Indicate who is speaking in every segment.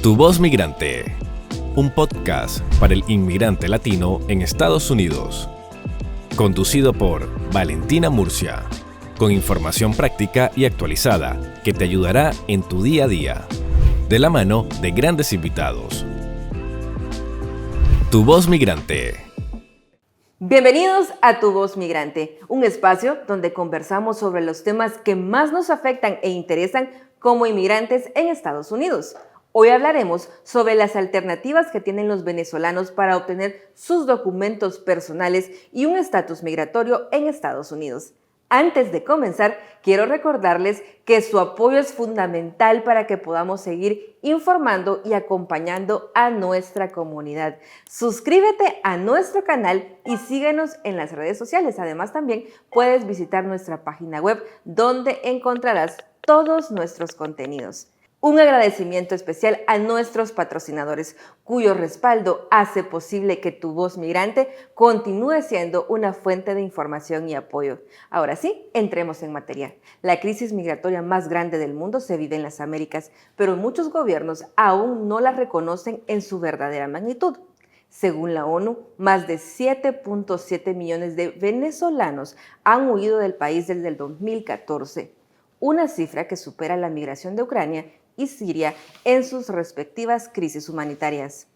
Speaker 1: Tu Voz Migrante, un podcast para el inmigrante latino en Estados Unidos. Conducido por Valentina Murcia, con información práctica y actualizada que te ayudará en tu día a día, de la mano de grandes invitados. Tu Voz Migrante.
Speaker 2: Bienvenidos a Tu Voz Migrante, un espacio donde conversamos sobre los temas que más nos afectan e interesan como inmigrantes en Estados Unidos. Hoy hablaremos sobre las alternativas que tienen los venezolanos para obtener sus documentos personales y un estatus migratorio en Estados Unidos. Antes de comenzar, quiero recordarles que su apoyo es fundamental para que podamos seguir informando y acompañando a nuestra comunidad. Suscríbete a nuestro canal y síguenos en las redes sociales. Además, también puedes visitar nuestra página web donde encontrarás todos nuestros contenidos. Un agradecimiento especial a nuestros patrocinadores, cuyo respaldo hace posible que Tu Voz Migrante continúe siendo una fuente de información y apoyo. Ahora sí, entremos en materia. La crisis migratoria más grande del mundo se vive en las Américas, pero muchos gobiernos aún no la reconocen en su verdadera magnitud. Según la ONU, más de 7.7 millones de venezolanos han huido del país desde el 2014, una cifra que supera la migración de Ucrania y Siria en sus respectivas crisis humanitarias.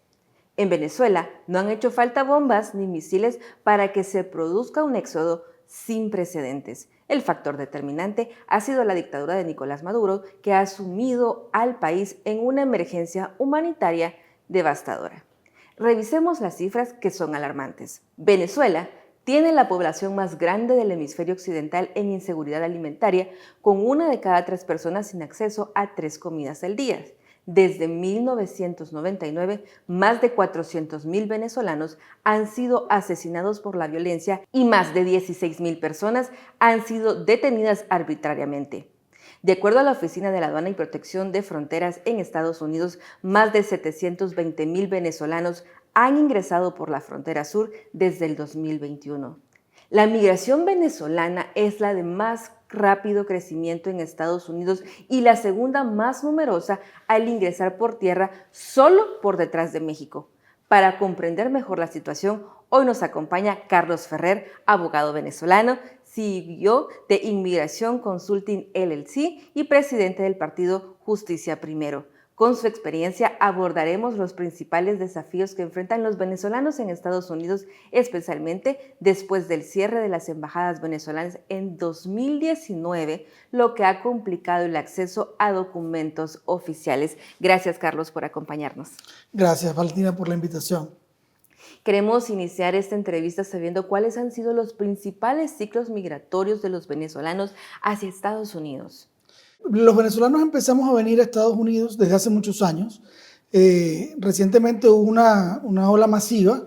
Speaker 2: En Venezuela no han hecho falta bombas ni misiles para que se produzca un éxodo sin precedentes. El factor determinante ha sido la dictadura de Nicolás Maduro, que ha sumido al país en una emergencia humanitaria devastadora. Revisemos las cifras que son alarmantes. Venezuela tiene la población más grande del hemisferio occidental en inseguridad alimentaria, con 1 de cada 3 personas sin acceso a 3 comidas al día. Desde 1999, más de 400,000 venezolanos han sido asesinados por la violencia y más de 16,000 personas han sido detenidas arbitrariamente. De acuerdo a la Oficina de la Aduana y Protección de Fronteras en Estados Unidos, más de 720,000 venezolanos han ingresado por la frontera sur desde el 2021. La migración venezolana es la de más rápido crecimiento en Estados Unidos y la segunda más numerosa al ingresar por tierra, solo por detrás de México. Para comprender mejor la situación, hoy nos acompaña Carlos Ferrer, abogado venezolano, CEO de Inmigración Consulting LLC y presidente del partido Justicia Primero. Con su experiencia abordaremos los principales desafíos que enfrentan los venezolanos en Estados Unidos, especialmente después del cierre de las embajadas venezolanas en 2019, lo que ha complicado el acceso a documentos oficiales. Gracias, Carlos, por acompañarnos.
Speaker 3: Gracias, Valentina, por la invitación.
Speaker 2: Queremos iniciar esta entrevista sabiendo cuáles han sido los principales ciclos migratorios de los venezolanos hacia Estados Unidos.
Speaker 3: Los venezolanos empezamos a venir a Estados Unidos desde hace muchos años. Recientemente hubo una ola masiva,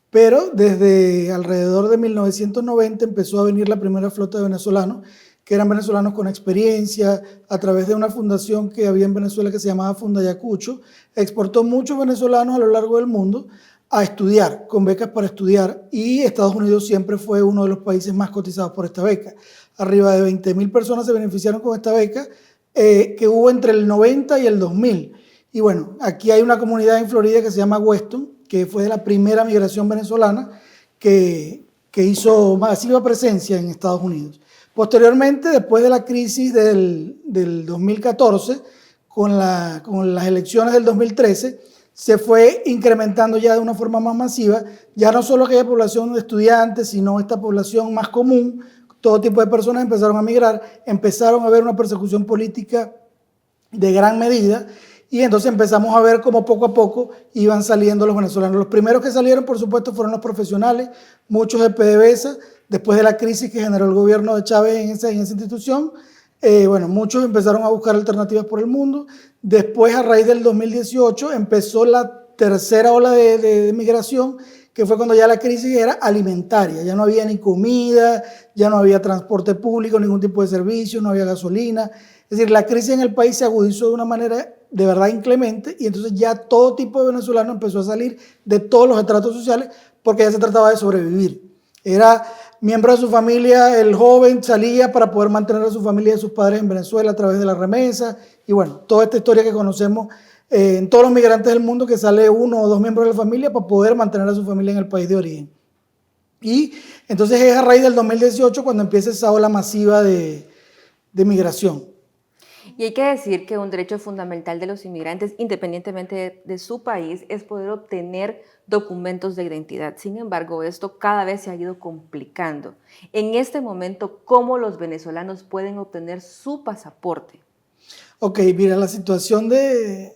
Speaker 3: pero desde alrededor de 1990 empezó a venir la primera flota de venezolanos, que eran venezolanos con experiencia, a través de una fundación que había en Venezuela que se llamaba Fundayacucho. Exportó muchos venezolanos a lo largo del mundo a estudiar, con becas para estudiar, y Estados Unidos siempre fue uno de los países más cotizados por esta beca. Arriba de 20,000 personas se beneficiaron con esta beca que hubo entre el 90 y el 2000. Y bueno, aquí hay una comunidad en Florida que se llama Weston, que fue de la primera migración venezolana que hizo masiva presencia en Estados Unidos. Posteriormente, después de la crisis del 2014, con las elecciones del 2013, se fue incrementando ya de una forma más masiva, ya no solo aquella población de estudiantes, sino esta población más común. Todo tipo de personas empezaron a migrar, empezaron a haber una persecución política de gran medida y entonces empezamos a ver cómo poco a poco iban saliendo los venezolanos. Los primeros que salieron, por supuesto, fueron los profesionales, muchos de PDVSA, después de la crisis que generó el gobierno de Chávez en esa institución. Muchos empezaron a buscar alternativas por el mundo. Después, a raíz del 2018, empezó la tercera ola de migración, que fue cuando ya la crisis era alimentaria. Ya no había ni comida, ya no había transporte público, ningún tipo de servicio, no había gasolina. Es decir, la crisis en el país se agudizó de una manera de verdad inclemente y entonces ya todo tipo de venezolano empezó a salir de todos los estratos sociales porque ya se trataba de sobrevivir. Era miembro de su familia, el joven salía para poder mantener a su familia y a sus padres en Venezuela a través de la remesa y bueno, toda esta historia que conocemos en todos los migrantes del mundo que sale uno o dos miembros de la familia para poder mantener a su familia en el país de origen. Y entonces es a raíz del 2018 cuando empieza esa ola masiva de migración.
Speaker 2: Y hay que decir que un derecho fundamental de los inmigrantes, independientemente de su país, es poder obtener documentos de identidad. Sin embargo, esto cada vez se ha ido complicando. En este momento, ¿cómo los venezolanos pueden obtener su pasaporte?
Speaker 3: Ok, mira, la situación del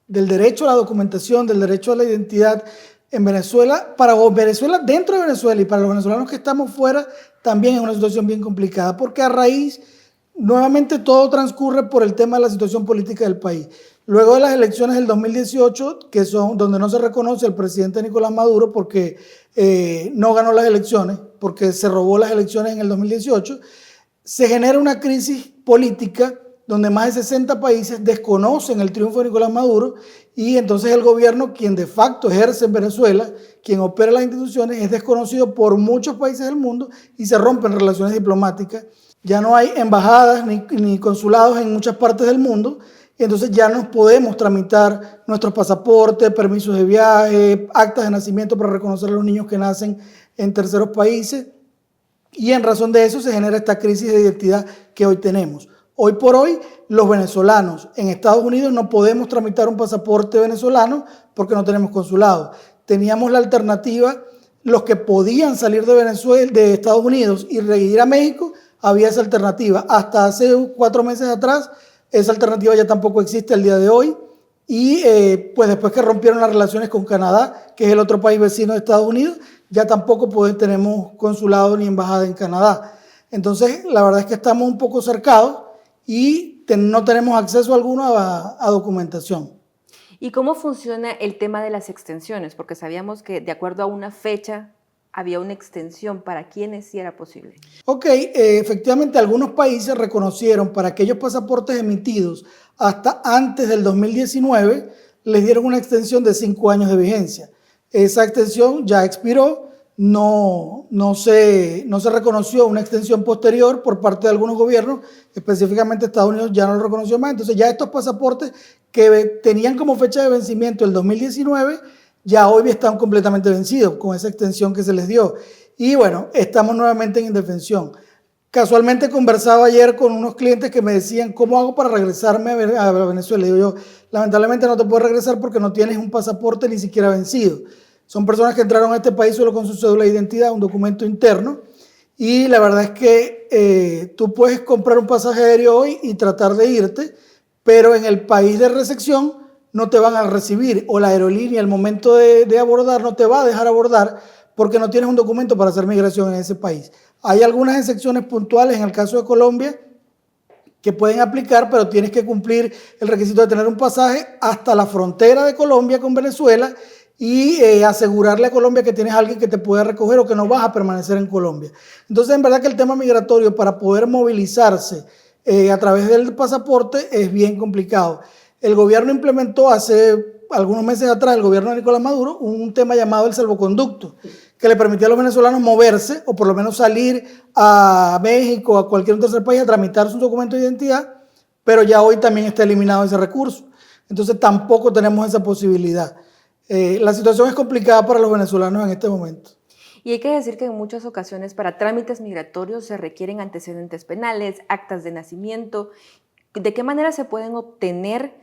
Speaker 3: derecho a la documentación, del derecho a la identidad en Venezuela, para Venezuela, dentro de Venezuela y para los venezolanos que estamos fuera, también es una situación bien complicada, porque a raíz, nuevamente todo transcurre por el tema de la situación política del país. Luego de las elecciones del 2018, que son donde no se reconoce al presidente Nicolás Maduro porque no ganó las elecciones, porque se robó las elecciones en el 2018, se genera una crisis política donde más de 60 países desconocen el triunfo de Nicolás Maduro y entonces el gobierno, quien de facto ejerce en Venezuela, quien opera las instituciones, es desconocido por muchos países del mundo y se rompen relaciones diplomáticas. Ya no hay embajadas ni consulados en muchas partes del mundo y entonces ya no podemos tramitar nuestros pasaportes, permisos de viaje, actas de nacimiento para reconocer a los niños que nacen en terceros países y en razón de eso se genera esta crisis de identidad que hoy tenemos. Hoy por hoy, los venezolanos en Estados Unidos no podemos tramitar un pasaporte venezolano porque no tenemos consulado. Teníamos la alternativa, los que podían salir de Venezuela, de Estados Unidos y ir a México, había esa alternativa. Hasta hace 4 meses atrás, esa alternativa ya tampoco existe al día de hoy. Y pues después que rompieron las relaciones con Canadá, que es el otro país vecino de Estados Unidos, ya tampoco tenemos consulado ni embajada en Canadá. Entonces, la verdad es que estamos un poco cercados y no tenemos acceso alguno a documentación.
Speaker 2: ¿Y cómo funciona el tema de las extensiones? Porque sabíamos que de acuerdo a una fecha había una extensión para quienes sí era posible.
Speaker 3: Ok, efectivamente algunos países reconocieron para aquellos pasaportes emitidos hasta antes del 2019, les dieron una extensión de 5 años de vigencia. Esa extensión ya expiró, no se reconoció una extensión posterior por parte de algunos gobiernos, específicamente Estados Unidos ya no lo reconoció más, entonces ya estos pasaportes que tenían como fecha de vencimiento el 2019, ya hoy están completamente vencidos con esa extensión que se les dio. Y bueno, estamos nuevamente en indefensión. Casualmente conversaba ayer con unos clientes que me decían, ¿cómo hago para regresarme a Venezuela? Y digo yo, lamentablemente no te puedes regresar porque no tienes un pasaporte ni siquiera vencido. Son personas que entraron a este país solo con su cédula de identidad, un documento interno. Y la verdad es que tú puedes comprar un pasaje aéreo hoy y tratar de irte, pero en el país de recepción no te van a recibir o la aerolínea al momento de abordar no te va a dejar abordar porque no tienes un documento para hacer migración en ese país. Hay algunas excepciones puntuales en el caso de Colombia que pueden aplicar, pero tienes que cumplir el requisito de tener un pasaje hasta la frontera de Colombia con Venezuela y asegurarle a Colombia que tienes a alguien que te pueda recoger o que no vas a permanecer en Colombia. Entonces, en verdad que el tema migratorio para poder movilizarse a través del pasaporte es bien complicado. El gobierno implementó hace algunos meses atrás, el gobierno de Nicolás Maduro, un tema llamado el salvoconducto, que le permitía a los venezolanos moverse o por lo menos salir a México o a cualquier tercer país a tramitar su documento de identidad, pero ya hoy también está eliminado ese recurso. Entonces tampoco tenemos esa posibilidad. La situación es complicada para los venezolanos en este momento.
Speaker 2: Y hay que decir que en muchas ocasiones para trámites migratorios se requieren antecedentes penales, actas de nacimiento. ¿De qué manera se pueden obtener,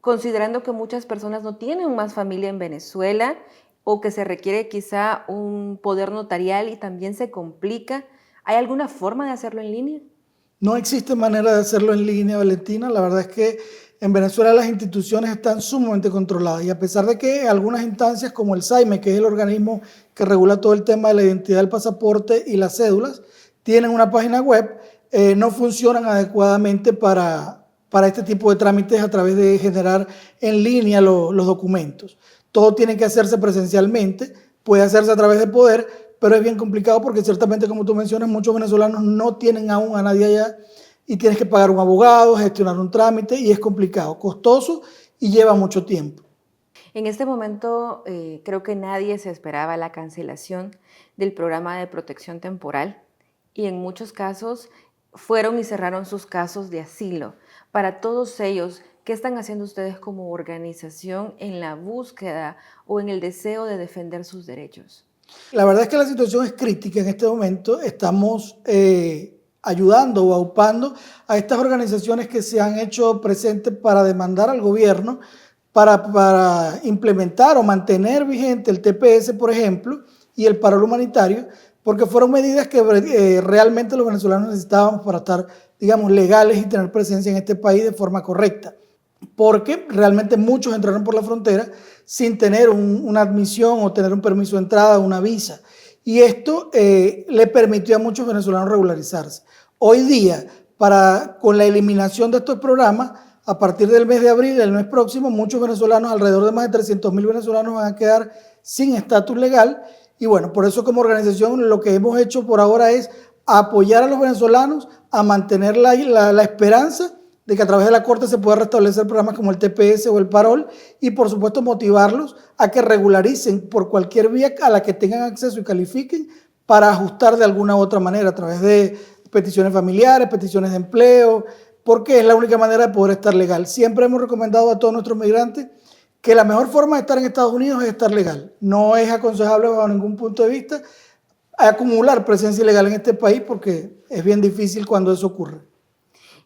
Speaker 2: considerando que muchas personas no tienen más familia en Venezuela o que se requiere quizá un poder notarial y también se complica? ¿Hay alguna forma de hacerlo en línea?
Speaker 3: No existe manera de hacerlo en línea, Valentina. La verdad es que en Venezuela las instituciones están sumamente controladas y a pesar de que algunas instancias como el SAIME, que es el organismo que regula todo el tema de la identidad del pasaporte y las cédulas, tienen una página web, no funcionan adecuadamente para este tipo de trámites a través de generar en línea los documentos. Todo tiene que hacerse presencialmente, puede hacerse a través de Poder, pero es bien complicado porque ciertamente, como tú mencionas, muchos venezolanos no tienen aún a nadie allá y tienes que pagar un abogado, gestionar un trámite y es complicado, costoso y lleva mucho tiempo.
Speaker 2: En este momento creo que nadie se esperaba la cancelación del programa de protección temporal y en muchos casos fueron y cerraron sus casos de asilo. Para todos ellos, ¿Qué están haciendo ustedes como organización en la búsqueda o en el deseo de defender sus derechos?
Speaker 3: La verdad es que la situación es crítica en este momento. Estamos ayudando o aupando a estas organizaciones que se han hecho presentes para demandar al gobierno para implementar o mantener vigente el TPS, por ejemplo, y el paro humanitario, porque fueron medidas que realmente los venezolanos necesitábamos para estar, digamos, legales y tener presencia en este país de forma correcta. Porque realmente muchos entraron por la frontera sin tener una admisión o tener un permiso de entrada, una visa. Y esto le permitió a muchos venezolanos regularizarse. Hoy día, con la eliminación de estos programas, a partir del mes de abril, el mes próximo, muchos venezolanos, alrededor de más de 300.000 venezolanos van a quedar sin estatus legal. Y bueno, por eso como organización lo que hemos hecho por ahora es apoyar a los venezolanos a mantener la esperanza de que a través de la Corte se pueda restablecer programas como el TPS o el Parol y por supuesto motivarlos a que regularicen por cualquier vía a la que tengan acceso y califiquen para ajustar de alguna u otra manera a través de peticiones familiares, peticiones de empleo, porque es la única manera de poder estar legal. Siempre hemos recomendado a todos nuestros migrantes que la mejor forma de estar en Estados Unidos es estar legal. No es aconsejable bajo ningún punto de vista acumular presencia ilegal en este país porque es bien difícil cuando eso ocurre.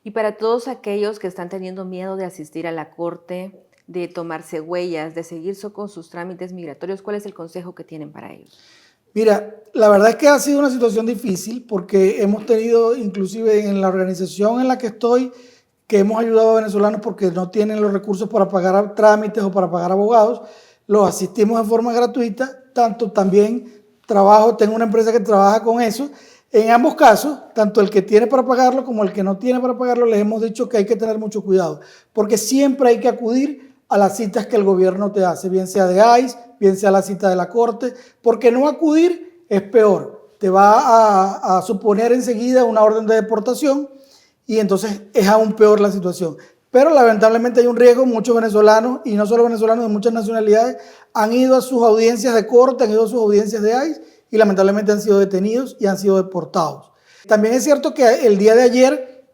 Speaker 2: Y para todos aquellos que están teniendo miedo de asistir a la corte, de tomarse huellas, de seguir con sus trámites migratorios, ¿cuál es el consejo que tienen para ellos?
Speaker 3: Mira, la verdad es que ha sido una situación difícil porque hemos tenido, inclusive en la organización en la que estoy, que hemos ayudado a venezolanos porque no tienen los recursos para pagar trámites o para pagar abogados, los asistimos de forma gratuita, también tengo una empresa que trabaja con eso. En ambos casos, tanto el que tiene para pagarlo como el que no tiene para pagarlo, les hemos dicho que hay que tener mucho cuidado, porque siempre hay que acudir a las citas que el gobierno te hace, bien sea de ICE, bien sea la cita de la corte, porque no acudir es peor, te va a suponer enseguida una orden de deportación y entonces es aún peor la situación. Pero lamentablemente hay un riesgo, muchos venezolanos, y no solo venezolanos de muchas nacionalidades, han ido a sus audiencias de corte, han ido a sus audiencias de ICE, y lamentablemente han sido detenidos y han sido deportados. También es cierto que el día de ayer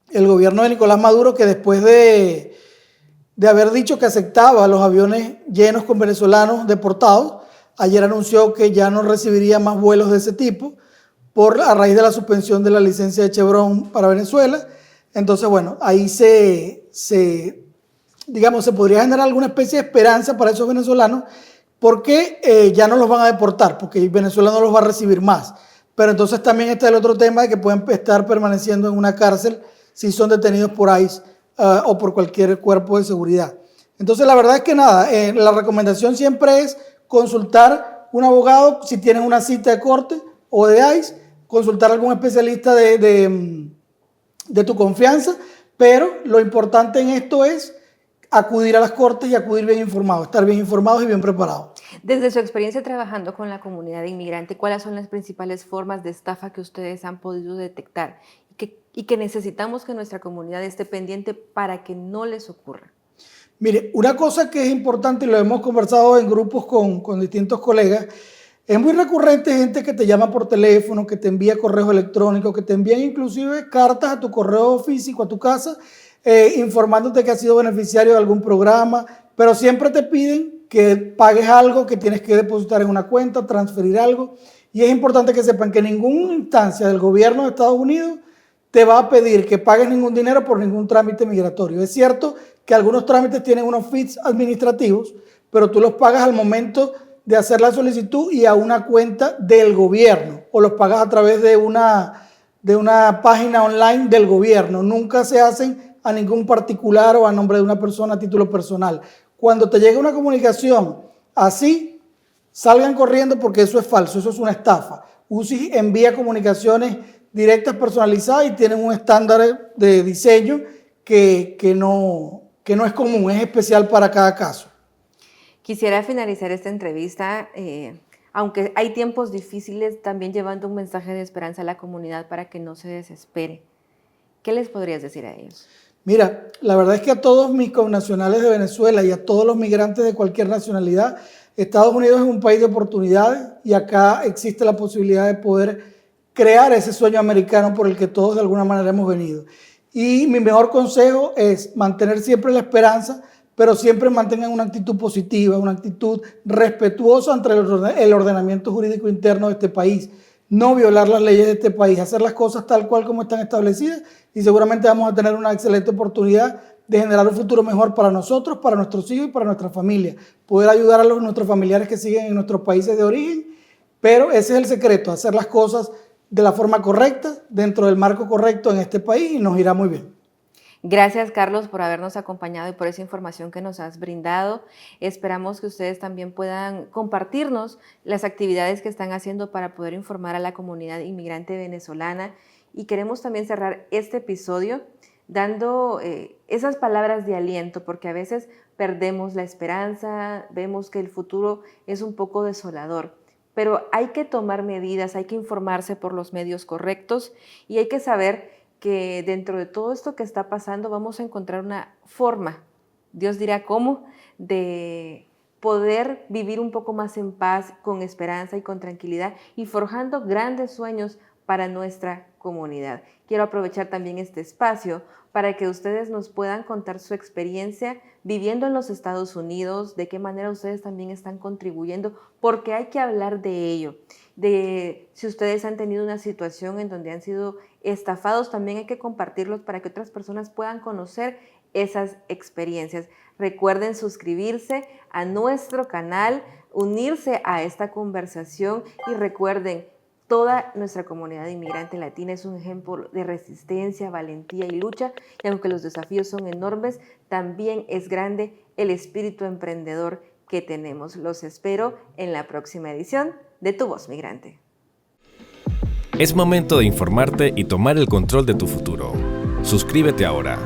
Speaker 3: el gobierno de Nicolás Maduro, que después de haber dicho que aceptaba los aviones llenos con venezolanos deportados, ayer anunció que ya no recibiría más vuelos de ese tipo a raíz de la suspensión de la licencia de Chevron para Venezuela. Entonces, bueno, ahí se podría generar alguna especie de esperanza para esos venezolanos porque ya no los van a deportar, porque Venezuela no los va a recibir más. Pero entonces también está el otro tema de que pueden estar permaneciendo en una cárcel si son detenidos por ICE o por cualquier cuerpo de seguridad. Entonces la verdad es que nada, la recomendación siempre es consultar un abogado si tienen una cita de corte o de ICE, consultar a algún especialista de tu confianza, pero lo importante en esto es acudir a las cortes y acudir bien informados, estar bien informados y bien preparados.
Speaker 2: Desde su experiencia trabajando con la comunidad inmigrante, ¿cuáles son las principales formas de estafa que ustedes han podido detectar y que necesitamos que nuestra comunidad esté pendiente para que no les ocurra?
Speaker 3: Mire, una cosa que es importante y lo hemos conversado en grupos con distintos colegas, es muy recurrente gente que te llama por teléfono, que te envía correos electrónicos, que te envían inclusive cartas a tu correo físico, a tu casa, informándote que has sido beneficiario de algún programa, pero siempre te piden que pagues algo, que tienes que depositar en una cuenta, transferir algo. Y es importante que sepan que en ninguna instancia del gobierno de Estados Unidos te va a pedir que pagues ningún dinero por ningún trámite migratorio. Es cierto que algunos trámites tienen unos fees administrativos, pero tú los pagas al momento de hacer la solicitud y a una cuenta del gobierno, o los pagas a través de una página online del gobierno. Nunca se hacen a ningún particular o a nombre de una persona a título personal. Cuando te llega una comunicación así, salgan corriendo porque eso es falso, eso es una estafa. UCI envía comunicaciones directas personalizadas y tienen un estándar de diseño que no es común, es especial para cada caso.
Speaker 2: Quisiera finalizar esta entrevista, aunque hay tiempos difíciles, también llevando un mensaje de esperanza a la comunidad para que no se desespere. ¿Qué les podrías decir a ellos?
Speaker 3: Mira, la verdad es que a todos mis connacionales de Venezuela y a todos los migrantes de cualquier nacionalidad, Estados Unidos es un país de oportunidades y acá existe la posibilidad de poder crear ese sueño americano por el que todos de alguna manera hemos venido. Y mi mejor consejo es mantener siempre la esperanza, pero siempre mantengan una actitud positiva, una actitud respetuosa ante el ordenamiento jurídico interno de este país. No violar las leyes de este país, hacer las cosas tal cual como están establecidas y seguramente vamos a tener una excelente oportunidad de generar un futuro mejor para nosotros, para nuestros hijos y para nuestra familia. Poder ayudar a nuestros familiares que siguen en nuestros países de origen, pero ese es el secreto, hacer las cosas de la forma correcta, dentro del marco correcto en este país y nos irá muy bien.
Speaker 2: Gracias, Carlos, por habernos acompañado y por esa información que nos has brindado. Esperamos que ustedes también puedan compartirnos las actividades que están haciendo para poder informar a la comunidad inmigrante venezolana. Y queremos también cerrar este episodio dando esas palabras de aliento, porque a veces perdemos la esperanza, vemos que el futuro es un poco desolador. Pero hay que tomar medidas, hay que informarse por los medios correctos y hay que saber que dentro de todo esto que está pasando vamos a encontrar una forma, Dios dirá cómo, de poder vivir un poco más en paz, con esperanza y con tranquilidad y forjando grandes sueños para nuestra comunidad. Quiero aprovechar también este espacio para que ustedes nos puedan contar su experiencia viviendo en los Estados Unidos, de qué manera ustedes también están contribuyendo, porque hay que hablar de ello. De si ustedes han tenido una situación en donde han sido estafados, también hay que compartirlos para que otras personas puedan conocer esas experiencias. Recuerden suscribirse a nuestro canal, unirse a esta conversación y recuerden, toda nuestra comunidad inmigrante latina es un ejemplo de resistencia, valentía y lucha, y aunque los desafíos son enormes, también es grande el espíritu emprendedor que tenemos. Los espero en la próxima edición de Tu Voz Migrante.
Speaker 1: Es momento de informarte y tomar el control de tu futuro. Suscríbete ahora.